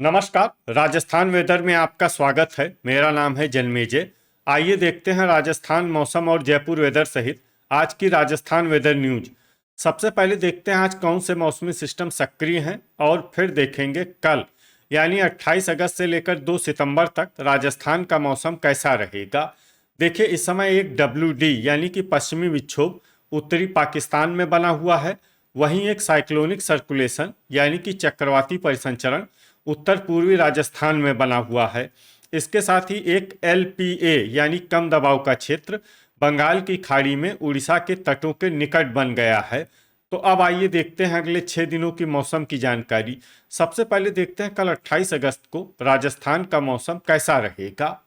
नमस्कार। राजस्थान वेदर में आपका स्वागत है। मेरा नाम है जन्मेजय। आइए देखते हैं राजस्थान मौसम और जयपुर वेदर सहित आज की राजस्थान वेदर न्यूज। सबसे पहले देखते हैं आज कौन से मौसमी सिस्टम सक्रिय हैं और फिर देखेंगे कल यानी 28 अगस्त से लेकर 2 सितंबर तक राजस्थान का मौसम कैसा रहेगा। देखिए, इस समय एक WD यानी कि पश्चिमी विक्षोभ उत्तरी पाकिस्तान में बना हुआ है। वहीं एक साइक्लोनिक सर्कुलेशन यानी कि चक्रवाती परिसंचरण उत्तर पूर्वी राजस्थान में बना हुआ है। इसके साथ ही एक LPA यानी कम दबाव का क्षेत्र बंगाल की खाड़ी में उड़ीसा के तटों के निकट बन गया है। तो अब आइए देखते हैं अगले 6 दिनों की मौसम की जानकारी। सबसे पहले देखते हैं कल 28 अगस्त को राजस्थान का मौसम कैसा रहेगा।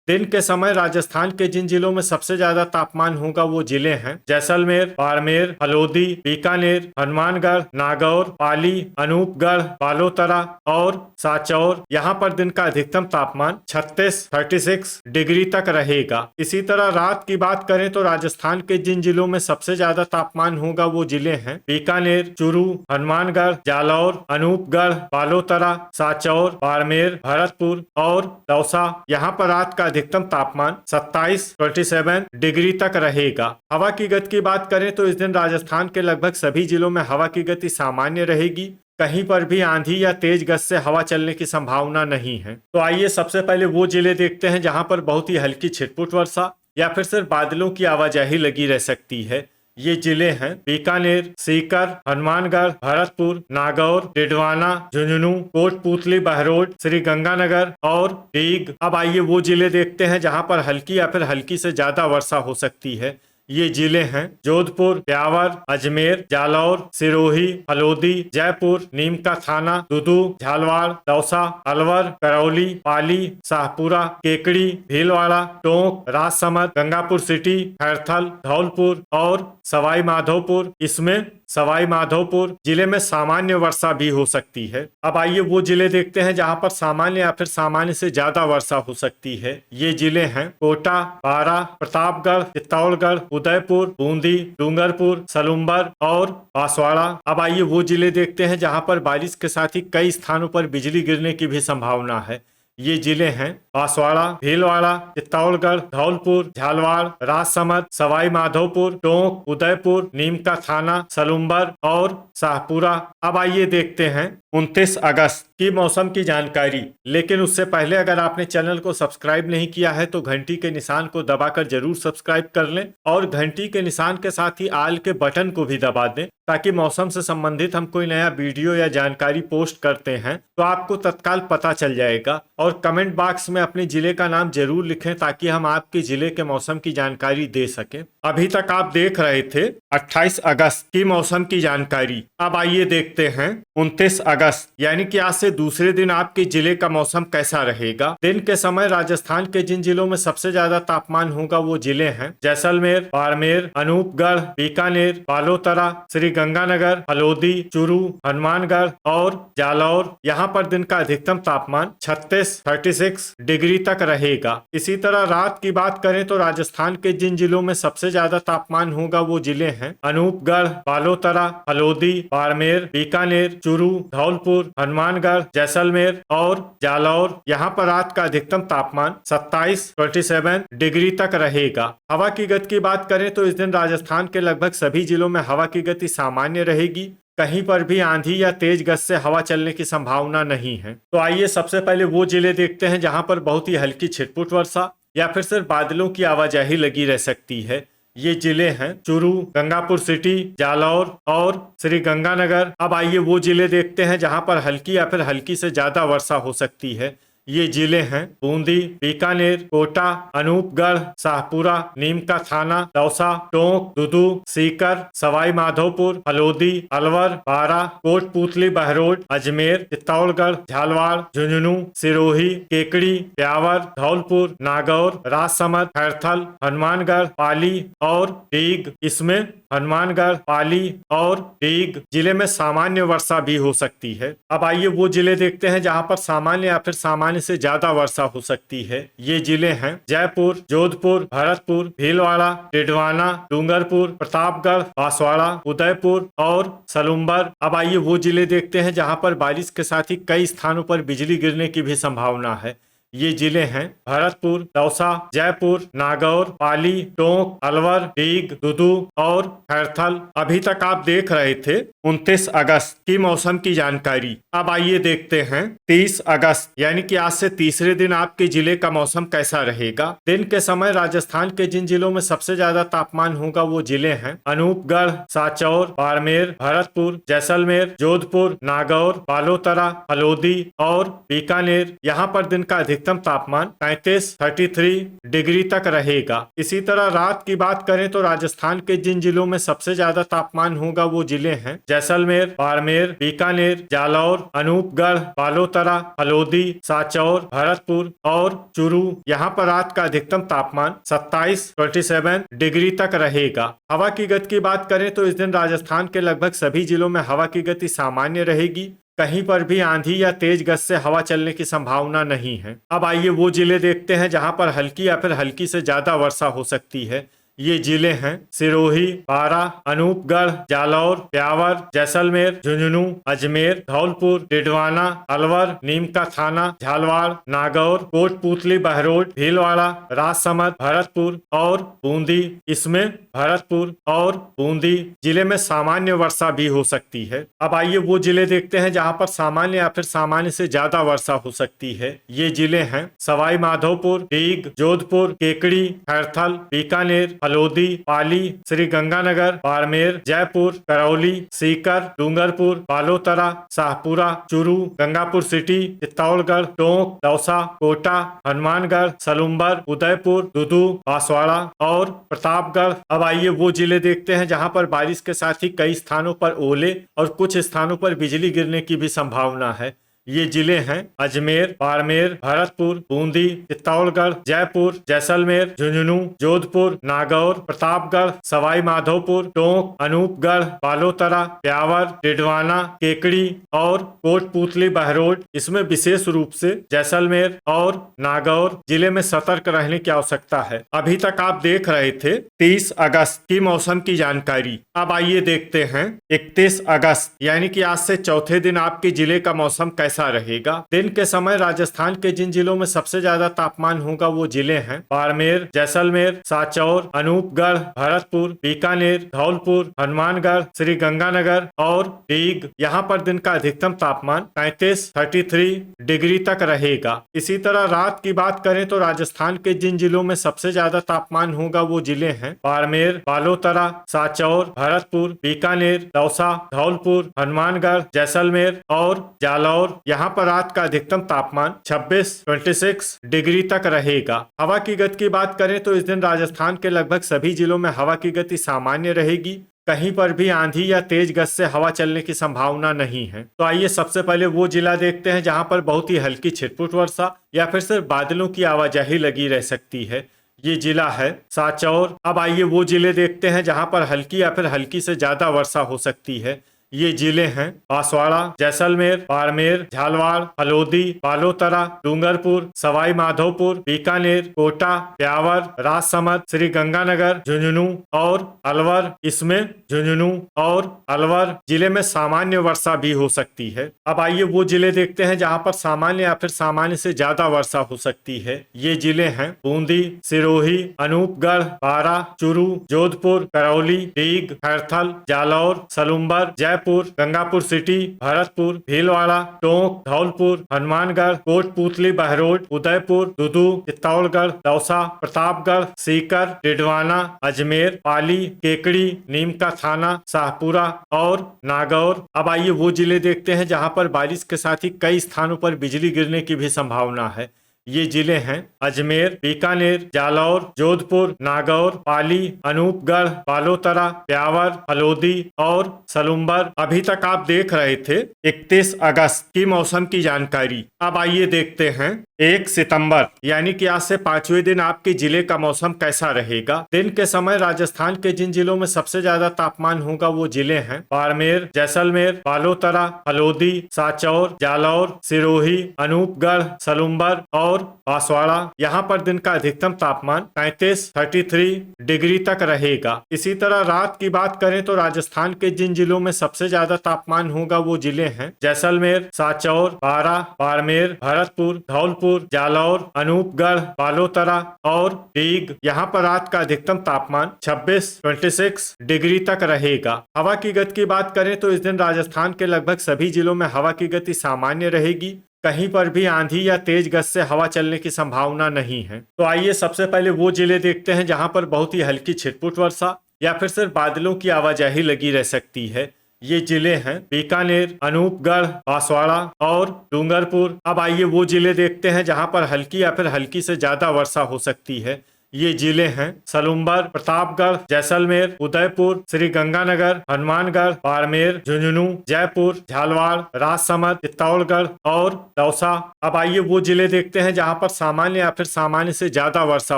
दिन के समय राजस्थान के जिन जिलों में सबसे ज्यादा तापमान होगा वो जिले हैं जैसलमेर, बाड़मेर, हल्द्वानी, बीकानेर, हनुमानगढ़, नागौर, पाली, अनूपगढ़, बालोतरा और सांचौर। यहाँ पर दिन का अधिकतम तापमान 36 डिग्री तक रहेगा। इसी तरह रात की बात करें तो राजस्थान के जिन जिलों में सबसे ज्यादा तापमान होगा वो जिले हैं बीकानेर, चूरू, हनुमानगढ़, जालौर, अनूपगढ़, बालोतरा, सांचौर, बाड़मेर, भरतपुर और दौसा। यहाँ पर रात का अधिकतम तापमान 27 डिग्री तक रहेगा। हवा की गति की बात करें तो इस दिन राजस्थान के लगभग सभी जिलों में हवा की गति सामान्य रहेगी। कहीं पर भी आंधी या तेज गति से हवा चलने की संभावना नहीं है। तो आइए सबसे पहले वो जिले देखते हैं जहां पर बहुत ही हल्की छिटपुट वर्षा या फिर सिर्फ बादलों की आवाजाही लगी रह सकती है। ये जिले हैं बीकानेर, सीकर, हनुमानगढ़, भरतपुर, नागौर, डिडवाना, झुंझुनू, कोटपूतली, बहरोड, श्री गंगानगर और डीग। अब आइए वो जिले देखते हैं जहां पर हल्की या फिर हल्की से ज्यादा वर्षा हो सकती है। ये जिले हैं जोधपुर, ब्यावर, अजमेर, जालौर, सिरोही, हल्द्वानी, जयपुर, नीम का थाना, दुदू, झालवाड़, दौसा, अलवर, करौली, पाली, शाहपुरा, केकड़ी, भीलवाड़ा, टोंक, राजसमंद, गंगापुर सिटी, खैरथल, धौलपुर और सवाई माधोपुर। इसमें सवाई माधोपुर जिले में सामान्य वर्षा भी हो सकती है। अब आइए वो जिले देखते हैं जहां पर सामान्य या फिर सामान्य से ज्यादा वर्षा हो सकती है। ये जिले हैं कोटा, बारा, प्रतापगढ़, चित्तौड़गढ़, उदयपुर, बूंदी, डूंगरपुर, सलुम्बर और बांसवाड़ा। अब आइए वो जिले देखते हैं जहां पर बारिश के साथ ही कई स्थानों पर बिजली गिरने की भी संभावना है। ये जिले हैं बांसवाड़ा, भीलवाड़ा, चित्तौड़गढ़, धौलपुर, झालवाड़, राजसमंद, सवाई माधोपुर, टोंक, उदयपुर, नीम का थाना, सलुम्बर और शाहपुरा। अब आइए देखते हैं 29 अगस्त की मौसम की जानकारी। लेकिन उससे पहले अगर आपने चैनल को सब्सक्राइब नहीं किया है तो घंटी के निशान को दबाकर जरूर सब्सक्राइब कर लें और घंटी के निशान के साथ ही आल के बटन को भी दबा दें ताकि मौसम से संबंधित हम कोई नया वीडियो या जानकारी पोस्ट करते हैं तो आपको तत्काल पता चल जाएगा। और कमेंट बॉक्स में अपने जिले का नाम जरूर लिखें ताकि हम आपके जिले के मौसम की जानकारी दे सकें। अभी तक आप देख रहे थे 28 अगस्त की मौसम की जानकारी। अब आइए देखते हैं 29 अगस्त यानी कि आज से दूसरे दिन आपके जिले का मौसम कैसा रहेगा। दिन के समय राजस्थान के जिन जिलों में सबसे ज्यादा तापमान होगा वो जिले हैं जैसलमेर, बाड़मेर, अनूपगढ़, बीकानेर, बालोतरा, श्री गंगानगर, हल्द्वानी, चूरू, हनुमानगढ़ और जालौर। यहाँ पर दिन का अधिकतम तापमान 36 डिग्री तक रहेगा। इसी तरह रात की बात करें तो राजस्थान के जिन जिलों में सबसे ज्यादा तापमान होगा वो जिले हैं अनूपगढ़, बालोतरा, हल्द्वानी, बाड़मेर, बीकानेर, चूरू, धौलपुर, हनुमानगढ़, जैसलमेर और जालौर। यहाँ पर रात का अधिकतम तापमान 27 डिग्री तक रहेगा। हवा की गति की बात करें तो इस दिन राजस्थान के लगभग सभी जिलों में हवा की गति सामान्य रहेगी। कहीं पर भी आंधी या तेज गति से हवा चलने की संभावना नहीं है। तो आइए सबसे पहले वो जिले देखते हैं जहां पर बहुत ही हल्की छिटपुट वर्षा या फिर सिर्फ बादलों की आवाजाही लगी रह सकती है। ये जिले हैं चूरू, गंगापुर सिटी, जालौर और श्री गंगानगर। अब आइए वो जिले देखते हैं जहां पर हल्की या फिर हल्की से ज्यादा वर्षा हो सकती है। ये जिले हैं बूंदी, बीकानेर, कोटा, अनूपगढ़, शाहपुरा, नीम का थाना, दौसा, टोंक, दुदू, सीकर, सवाई माधोपुर, हल्द्वानी, अलवर, बारा, कोटपूतली, बहरोड, अजमेर, चित्तौड़गढ़, झालवाड़, झुंझुनू, सिरोही, केकड़ी, ब्यावर, धौलपुर, नागौर, राजसमंद, खैरथल, हनुमानगढ़, पाली और डीग। इसमें हनुमानगढ़, पाली और डीग जिले में सामान्य वर्षा भी हो सकती है। अब आइए वो जिले देखते हैं जहां पर सामान्य या फिर सामान्य सामान्य से ज्यादा वर्षा हो सकती है। ये जिले हैं जयपुर, जोधपुर, भरतपुर, भीलवाड़ा, डिडवाना, डूंगरपुर, प्रतापगढ़, बांसवाड़ा, उदयपुर और सलुम्बर। अब आइए वो जिले देखते हैं जहां पर बारिश के साथ ही कई स्थानों पर बिजली गिरने की भी संभावना है। ये जिले हैं भरतपुर, दौसा, जयपुर, नागौर, पाली, टोंक, अलवर, डीग, दुदू और खैरथल। अभी तक आप देख रहे थे 29 अगस्त की मौसम की जानकारी। अब आइए देखते हैं 30 अगस्त यानी कि आज से तीसरे दिन आपके जिले का मौसम कैसा रहेगा। दिन के समय राजस्थान के जिन जिलों में सबसे ज्यादा तापमान होगा वो जिले हैं अनूपगढ़, सांचौर, बाड़मेर, भरतपुर, जैसलमेर, जोधपुर, नागौर, बालोतरा, हलोदी और बीकानेर। यहाँ पर दिन का अधिकतम तापमान 33 डिग्री तक रहेगा। इसी तरह रात की बात करें तो राजस्थान के जिन जिलों में सबसे ज्यादा तापमान होगा वो जिले हैं जैसलमेर, बाड़मेर, बीकानेर, जालौर, अनूपगढ़, बालोतरा, हलोदी, सांचौर, भरतपुर और चूरू। यहाँ पर रात का अधिकतम तापमान 27 डिग्री तक रहेगा। हवा की गति की बात करें तो इस दिन राजस्थान के लगभग सभी जिलों में हवा की गति सामान्य रहेगी। कहीं पर भी आंधी या तेज गति से हवा चलने की संभावना नहीं है। अब आइए वो जिले देखते हैं जहां पर हल्की या फिर हल्की से ज्यादा वर्षा हो सकती है। ये जिले हैं सिरोही, बारा, अनूपगढ़, जालौर, ब्यावर, जैसलमेर, झुंझुनू, अजमेर, धौलपुर, डिडवाना, अलवर, नीमका थाना, झालवाड़, नागौर, कोटपूतली, बहरोड, भीलवाड़ा, राजसमंद, भरतपुर और बूंदी। इसमें भरतपुर और बूंदी जिले में सामान्य वर्षा भी हो सकती है। अब आइए वो जिले देखते हैं जहां पर सामान्य या फिर सामान्य से ज्यादा वर्षा हो सकती है। ये जिले हैं सवाई माधोपुर, डीग, जोधपुर, केकड़ी, खैरथल, बीकानेर, हलोदी, पाली, श्री गंगानगर, बाड़मेर, जयपुर, करौली, सीकर, डूंगरपुर, बालोतरा, शाहपुरा, चूरू, गंगापुर सिटी, चित्तौड़गढ़, टोंक, दौसा, कोटा, हनुमानगढ़, सलुम्बर, उदयपुर, दुदू, बांसवाड़ा और प्रतापगढ़। अब आइए वो जिले देखते हैं जहां पर बारिश के साथ ही कई स्थानों पर ओले और कुछ स्थानों पर बिजली गिरने की भी संभावना है। ये जिले हैं अजमेर, बाड़मेर, भरतपुर, बूंदी, चित्तौड़गढ़, जयपुर, जैसलमेर, झुंझुनू, जोधपुर, नागौर, प्रतापगढ़, सवाई माधोपुर, टोंक, अनूपगढ़, बालोतरा, ब्यावर, डिडवाना, केकड़ी और कोटपूतली, बहरोड। इसमें विशेष रूप से जैसलमेर और नागौर जिले में सतर्क रहने की आवश्यकता है। अभी तक आप देख रहे थे 30 अगस्त की मौसम की जानकारी। अब आइए देखते हैं 31 अगस्त यानी कि आज से चौथे दिन आपके जिले का मौसम कैसा रहेगा। दिन के समय राजस्थान के जिन जिलों में सबसे ज्यादा तापमान होगा वो जिले हैं बाड़मेर, जैसलमेर, सांचौर, अनूपगढ़, भरतपुर, बीकानेर, धौलपुर, हनुमानगढ़, श्री गंगानगर और डीग। यहाँ पर दिन का अधिकतम तापमान 33 डिग्री तक रहेगा। इसी तरह रात की बात करें तो राजस्थान के जिन जिलों में सबसे ज्यादा तापमान होगा वो जिले हैं बाड़मेर, बालोतरा, सांचौर, भरतपुर, बीकानेर, दौसा, धौलपुर, हनुमानगढ़, जैसलमेर और जालौर। यहाँ पर रात का अधिकतम तापमान 26 डिग्री तक रहेगा। हवा की गति की बात करें तो इस दिन राजस्थान के लगभग सभी जिलों में हवा की गति सामान्य रहेगी। कहीं पर भी आंधी या तेज गति से हवा चलने की संभावना नहीं है। तो आइए सबसे पहले वो जिला देखते हैं जहां पर बहुत ही हल्की छिटपुट वर्षा या फिर सिर्फ बादलों की आवाजाही लगी रह सकती है। ये जिला है सांचौर। अब आइए वो जिले देखते हैं जहां पर हल्की या फिर हल्की से ज्यादा वर्षा हो सकती है। ये जिले हैं बांसवाड़ा, जैसलमेर, बाड़मेर, झालवाड़, हलोदी, बालोतरा, डूंगरपुर, सवाई माधोपुर, बीकानेर, कोटा, ब्यावर, राजसमंद, श्री गंगानगर, झुंझुनू और अलवर। इसमें झुंझुनू और अलवर जिले में सामान्य वर्षा भी हो सकती है। अब आइए वो जिले देखते हैं जहां पर सामान्य या फिर सामान्य से ज्यादा वर्षा हो सकती है। ये जिले हैं बूंदी, सिरोही, अनूपगढ़, बारा, चूरू, जोधपुर, करौली, डीग, खैरथल, जालौर, सलुम्बर, जयपुर, गंगापुर सिटी, भरतपुर, भीलवाड़ा, टोंक, धौलपुर, हनुमानगढ़, कोटपूतली, बहरोड, उदयपुर, दुदू, चित्तौड़गढ़, दौसा, प्रतापगढ़, सीकर, डिडवाना, अजमेर, पाली, केकड़ी, नीमका थाना, शाहपुरा और नागौर। अब आइए वो जिले देखते हैं जहां पर बारिश के साथ ही कई स्थानों पर बिजली गिरने की भी संभावना है। ये जिले हैं अजमेर, बीकानेर, जालौर, जोधपुर, नागौर, पाली, अनूपगढ़, बालोतरा, ब्यावर, हलोदी और सलुम्बर। अभी तक आप देख रहे थे 31 अगस्त की मौसम की जानकारी। अब आइए देखते हैं 1 सितंबर यानी कि आज से 5वें दिन आपके जिले का मौसम कैसा रहेगा। दिन के समय राजस्थान के जिन जिलों में सबसे ज्यादा तापमान होगा वो जिले हैं बाड़मेर, जैसलमेर, बालोतरा, हलोदी, सांचौर, जालौर, सिरोही, अनूपगढ़, सलुम्बर और बांसवाड़ा। यहाँ पर दिन का अधिकतम तापमान 33 डिग्री तक रहेगा। इसी तरह रात की बात करें तो राजस्थान के जिन जिलों में सबसे ज्यादा तापमान होगा वो जिले हैं जैसलमेर, सांचौर, बारां, बाड़मेर, भरतपुर, धौलपुर, जालौर, अनूपगढ़, बालोतरा और डीग। यहाँ पर रात का अधिकतम तापमान 26 डिग्री तक रहेगा। हवा की गति की बात करें तो इस दिन राजस्थान के लगभग सभी जिलों में हवा की गति सामान्य रहेगी। कहीं पर भी आंधी या तेज गति से हवा चलने की संभावना नहीं है। तो आइए सबसे पहले वो जिले देखते हैं जहां पर बहुत ही हल्की छिटपुट वर्षा या फिर सिर्फ बादलों की आवाजाही लगी रह सकती है। ये जिले हैं बीकानेर, अनूपगढ़, बांसवाड़ा और डूंगरपुर। अब आइए वो जिले देखते हैं जहां पर हल्की या फिर हल्की से ज्यादा वर्षा हो सकती है। ये जिले हैं सलुम्बर, प्रतापगढ़, जैसलमेर, उदयपुर, श्री गंगानगर, हनुमानगढ़, बाड़मेर, झुंझुनू, जयपुर, झालवाड़, राजसमंद, चित्तौड़गढ़ और दौसा। अब आइए वो जिले देखते हैं जहां पर सामान्य या फिर सामान्य से ज्यादा वर्षा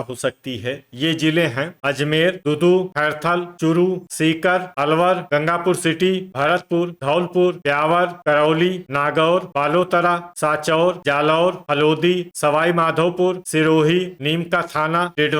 हो सकती है। ये जिले हैं अजमेर, दुदू, खैरथल, चूरू, सीकर, अलवर, गंगापुर सिटी, भरतपुर, धौलपुर, ब्यावर, करौली, नागौर, बालोतरा, सांचौर, जालौर, हलोदी, सवाई माधोपुर, सिरोही, नीमका थाना, डिडवाना,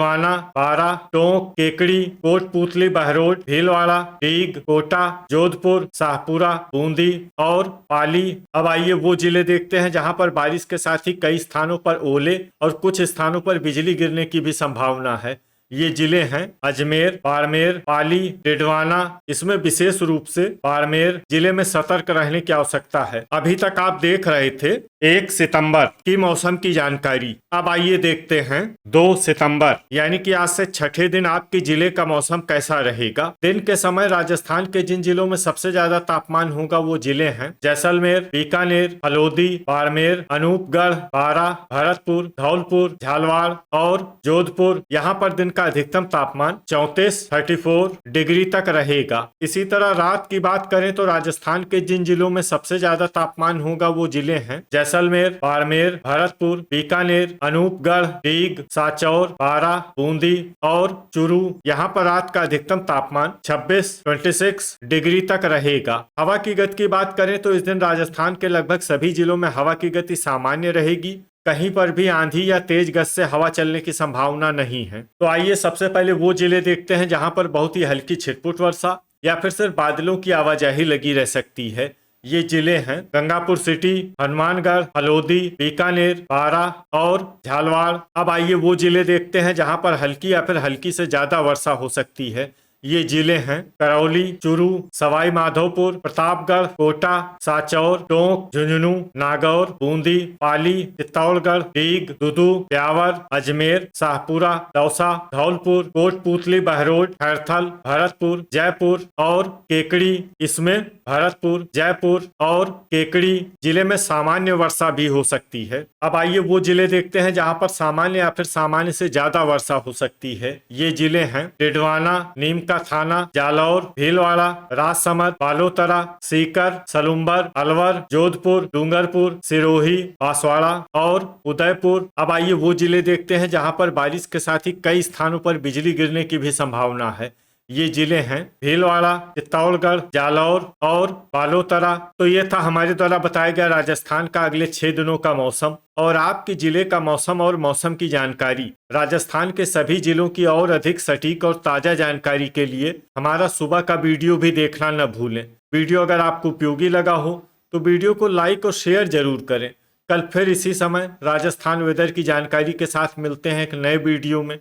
बारा, टोंक, केकड़ी, कोटपुतली, बहरोड, भीलवाड़ा, डीग, कोटा, जोधपुर, शाहपुरा, बूंदी और पाली। अब आइए वो जिले देखते हैं जहां पर बारिश के साथ ही कई स्थानों पर ओले और कुछ स्थानों पर बिजली गिरने की भी संभावना है। ये जिले हैं अजमेर, बाड़मेर, पाली, डिडवाना। इसमें विशेष रूप से बाड़मेर जिले में सतर्क रहने की आवश्यकता है। अभी तक आप देख रहे थे 1 सितंबर की मौसम की जानकारी। अब आइए देखते हैं 2 सितंबर यानी कि आज से छठे दिन आपके जिले का मौसम कैसा रहेगा। दिन के समय राजस्थान के जिन जिलों में सबसे ज्यादा तापमान होगा वो जिले हैं जैसलमेर, बीकानेर, हलोदी, बाड़मेर, अनूपगढ़, बारा, भरतपुर, धौलपुर, झालवाड़ और जोधपुर। यहाँ पर दिन का अधिकतम तापमान 34 डिग्री तक रहेगा। इसी तरह रात की बात करें तो राजस्थान के जिन जिलों में सबसे ज्यादा तापमान होगा वो जिले हैं जैसलमेर, बाड़मेर, भरतपुर, बीकानेर, अनूपगढ़, डीग, सांचौर, बारा, बूंदी और चूरू। यहाँ पर रात का अधिकतम तापमान 26 डिग्री तक रहेगा। हवा की गति की बात करें तो इस दिन राजस्थान के लगभग सभी जिलों में हवा की गति सामान्य रहेगी। कहीं पर भी आंधी या तेज गति से हवा चलने की संभावना नहीं है। तो आइए सबसे पहले वो जिले देखते हैं जहां पर बहुत ही हल्की छिटपुट वर्षा या फिर सिर्फ बादलों की आवाजाही लगी रह सकती है। ये जिले हैं गंगापुर सिटी, हनुमानगढ़, हलोदी, बीकानेर, बारा और झालवाड़। अब आइए वो जिले देखते हैं जहां पर हल्की या फिर हल्की से ज्यादा वर्षा हो सकती है। ये जिले हैं करौली, चूरू, सवाई माधोपुर, प्रतापगढ़, कोटा, सांचौर, टोंक, झुंझुनू, नागौर, बूंदी, पाली, चित्तौड़गढ़, डीग, दुदू, ब्यावर, अजमेर, शाहपुरा, दौसा, धौलपुर, कोटपुतली, बहरोड, खैरथल, भरतपुर, जयपुर और केकड़ी। इसमें भरतपुर, जयपुर और केकड़ी जिले में सामान्य वर्षा भी हो सकती है। अब आइए वो जिले देखते हैं जहां पर सामान्य या फिर सामान्य से ज्यादा वर्षा हो सकती है। ये जिले हैं डिडवाना, नीमका थाना, जालौर, भीलवाड़ा, राजसमंद, बालोतरा, सीकर, सलुम्बर, अलवर, जोधपुर, डूंगरपुर, सिरोही, बांसवाड़ा और उदयपुर। अब आइए वो जिले देखते हैं जहां पर बारिश के साथ ही कई स्थानों पर बिजली गिरने की भी संभावना है। ये जिले हैं भीलवाड़ा, चित्तौड़गढ़, जालौर और बालोतरा। तो ये था हमारे द्वारा बताया गया राजस्थान का अगले 6 दिनों का मौसम और आपके जिले का मौसम और मौसम की जानकारी। राजस्थान के सभी जिलों की और अधिक सटीक और ताजा जानकारी के लिए हमारा सुबह का वीडियो भी देखना न भूलें। वीडियो अगर आपको उपयोगी लगा हो तो वीडियो को लाइक और शेयर जरूर करें। कल फिर इसी समय राजस्थान वेदर की जानकारी के साथ मिलते हैं एक नए वीडियो में।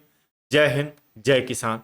जय हिंद, जय किसान।